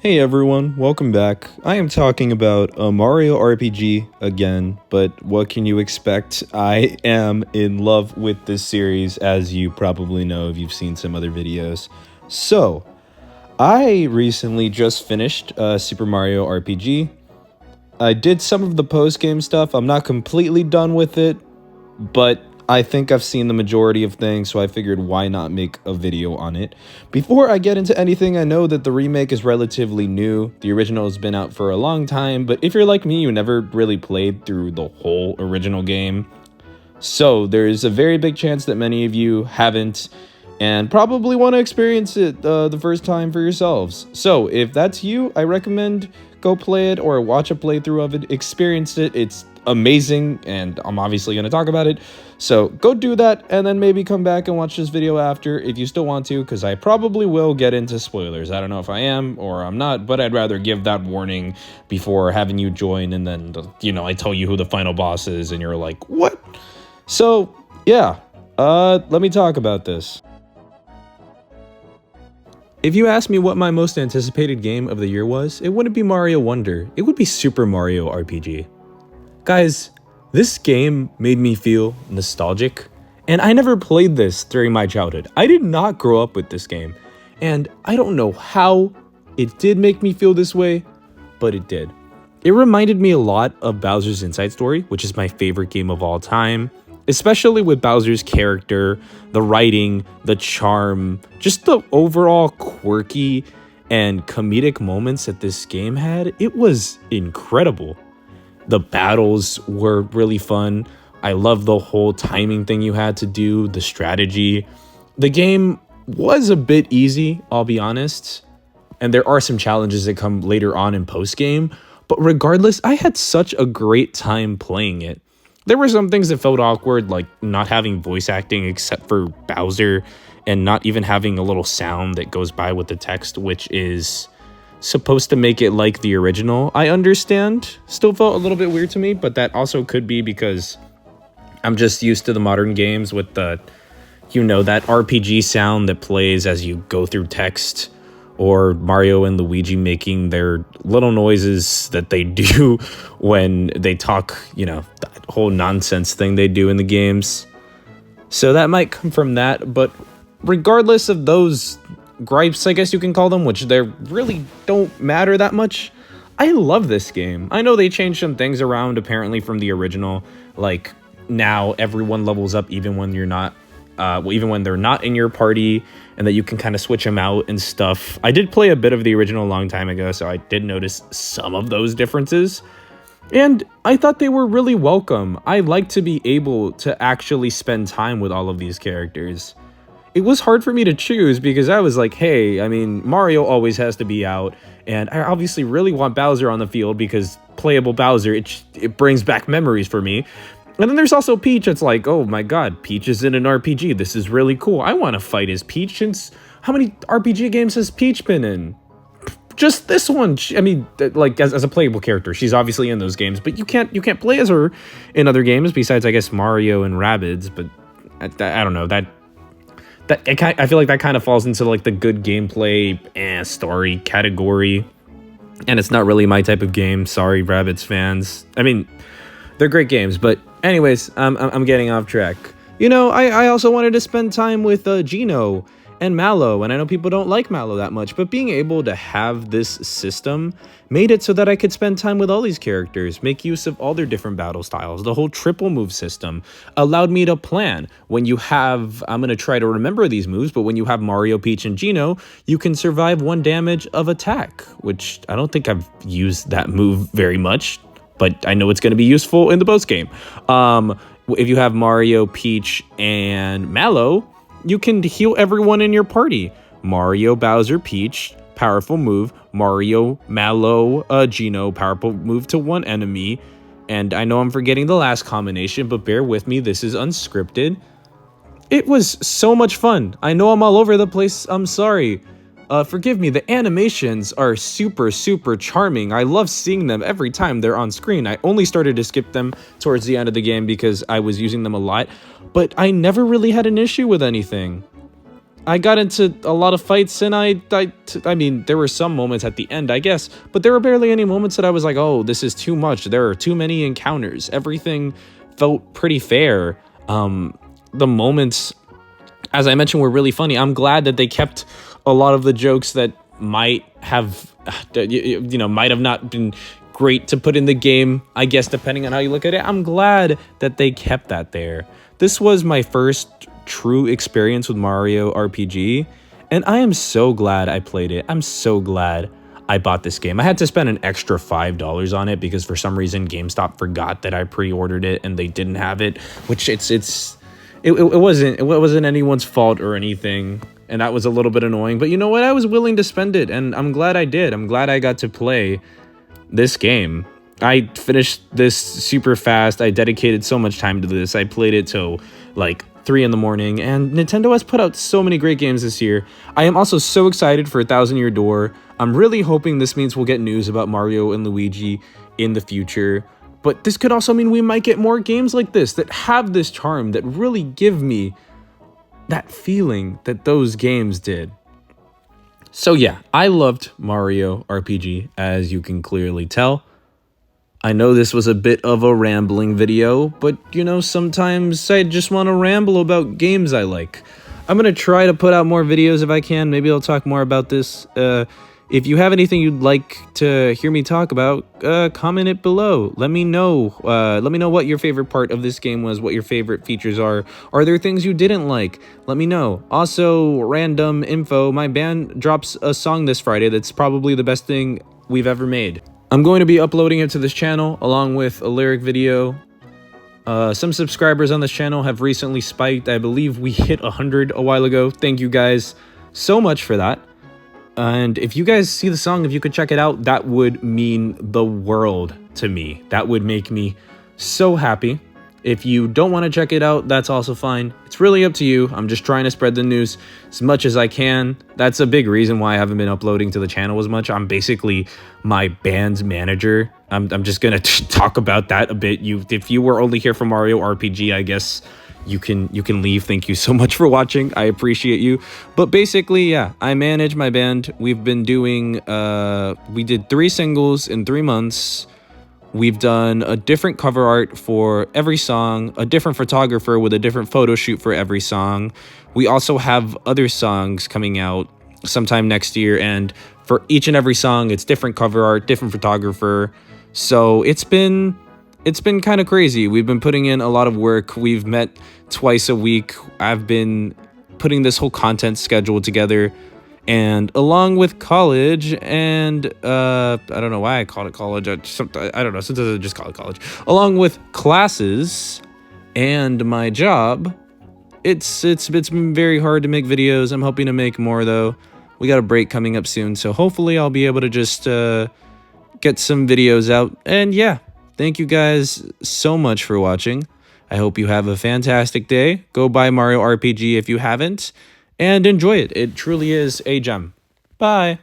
Hey everyone, welcome back. I am talking about a Mario RPG again, but what can you expect? I am in love with this series, as you probably know if you've seen some other videos. So, I recently just finished Super Mario RPG. I did some of the post-game stuff. I'm not completely done with it, but I think I've seen the majority of things, so I figured why not make a video on it. Before I get into anything, I know that the remake is relatively new. The original has been out for a long time, but if you're like me, you never really played through the whole original game. So there's a very big chance that many of you haven't and probably want to experience it the first time for yourselves. So if that's you, I recommend go play it or watch a playthrough of it, experience it. It's amazing, and I'm obviously going to talk about it. So go do that, and then maybe come back and watch this video after if you still want to, because I probably will get into spoilers. I don't know if I am or I'm not, but I'd rather give that warning before having you join and then, I tell you who the final boss is and you're like, what? So, yeah, let me talk about this. If you asked me what my most anticipated game of the year was, it wouldn't be Mario Wonder, it would be Super Mario RPG. Guys, this game made me feel nostalgic, and I never played this during my childhood. I did not grow up with this game, and I don't know how it did make me feel this way, but it did. It reminded me a lot of Bowser's Inside Story, which is my favorite game of all time, especially with Bowser's character, the writing, the charm, just the overall quirky and comedic moments that this game had. It was incredible. The battles were really fun. I love the whole timing thing you had to do, the strategy. The game was a bit easy, I'll be honest. And there are some challenges that come later on in post-game. But regardless, I had such a great time playing it. There were some things that felt awkward, like not having voice acting except for Bowser, and not even having a little sound that goes by with the text, which is supposed to make it like the original. I understand. Still felt a little bit weird to me, but that also could be because I'm just used to the modern games with the, that RPG sound that plays as you go through text, or Mario and Luigi making their little noises that they do when they talk, that whole nonsense thing they do in the games. So that might come from that, but regardless of those gripes, I guess you can call them, which they really don't matter that much, I love this game. I know they changed some things around apparently from the original, like now everyone levels up even when you're not even when they're not in your party, and that you can kind of switch them out and stuff. I did play a bit of the original a long time ago, so I did notice some of those differences, and I thought they were really welcome. I like to be able to actually spend time with all of these characters. It was hard for me to choose because I was like, hey, Mario always has to be out, and I obviously really want Bowser on the field because playable Bowser, it brings back memories for me. And then there's also Peach. It's like, oh my god, Peach is in an RPG. This is really cool. I want to fight as Peach. Since how many RPG games has Peach been in? Just this one. Like as a playable character, she's obviously in those games, but you can't play as her in other games besides, I guess, Mario and Rabbids. But I don't know that. I feel like that kind of falls into like the good gameplay story category, and it's not really my type of game. Sorry, Rabbids fans. They're great games, but anyways, I'm getting off track. I also wanted to spend time with Geno and Mallow, and I know people don't like Mallow that much, but being able to have this system made it so that I could spend time with all these characters, make use of all their different battle styles. The whole triple move system allowed me to plan. When you have, I'm going to try to remember these moves, but when you have Mario, Peach, and Geno, you can survive 1 damage of attack, which I don't think I've used that move very much, but I know it's going to be useful in the post game. If you have Mario, Peach, and Mallow, you can heal everyone in your party. Mario, Bowser, Peach, powerful move. Mario, Mallow, Geno, powerful move to 1 enemy. And I know I'm forgetting the last combination, but bear with me, this is unscripted. It was so much fun. I know I'm all over the place, I'm sorry. Forgive me, the animations are super, super charming. I love seeing them every time they're on screen. I only started to skip them towards the end of the game because I was using them a lot, but I never really had an issue with anything. I got into a lot of fights, and I mean, there were some moments at the end, I guess, but there were barely any moments that I was like, oh, this is too much. There are too many encounters. Everything felt pretty fair. The moments, as I mentioned, were really funny. I'm glad that they kept a lot of the jokes that might have, might have not been great to put in the game, I guess, depending on how you look at it. I'm glad that they kept that there. This was my first true experience with Mario RPG, and I am so glad I played it. I'm so glad I bought this game. I had to spend an extra $5 on it because for some reason GameStop forgot that I pre-ordered it and they didn't have it, which it wasn't anyone's fault or anything, and that was a little bit annoying. But you know what? I was willing to spend it, and I'm glad I did. I'm glad I got to play this game. I finished this super fast. I dedicated so much time to this. I played it till like 3 in the morning, and Nintendo has put out so many great games this year. I am also so excited for Thousand Year Door. I'm really hoping this means we'll get news about Mario and Luigi in the future. But this could also mean we might get more games like this that have this charm, that really give me that feeling that those games did. So yeah, I loved Mario RPG, as you can clearly tell. I know this was a bit of a rambling video, but sometimes I just want to ramble about games I like. I'm going to try to put out more videos if I can. Maybe I'll talk more about this. If you have anything you'd like to hear me talk about, comment it below. Let me know. Let me know what your favorite part of this game was, what your favorite features are. Are there things you didn't like? Let me know. Also, random info, my band drops a song this Friday that's probably the best thing we've ever made. I'm going to be uploading it to this channel along with a lyric video. Some subscribers on this channel have recently spiked. I believe we hit 100 a while ago. Thank you guys so much for that. And if you guys see the song, if you could check it out, that would mean the world to me. That would make me so happy. If you don't want to check it out, that's also fine. It's really up to you. I'm just trying to spread the news as much as I can. That's a big reason why I haven't been uploading to the channel as much. I'm basically my band's manager. I'm just gonna talk about that a bit. If you were only here for Mario RPG, I guess you can leave. Thank you so much for watching. I appreciate you. But basically, yeah, I manage my band. We've been doing we did 3 singles in 3 months. We've done a different cover art for every song, a different photographer with a different photo shoot for every song. We also have other songs coming out sometime next year, and for each and every song, it's different cover art, different photographer. So it's been kind of crazy. We've been putting in a lot of work. We've met twice a week. I've been putting this whole content schedule together. And along with college and, I don't know why I called it college. I don't know, sometimes I just call it college. Along with classes and my job, it's been very hard to make videos. I'm hoping to make more, though. We got a break coming up soon, so hopefully I'll be able to just get some videos out. And yeah, thank you guys so much for watching. I hope you have a fantastic day. Go buy Mario RPG if you haven't. And enjoy it. It truly is a gem. Bye.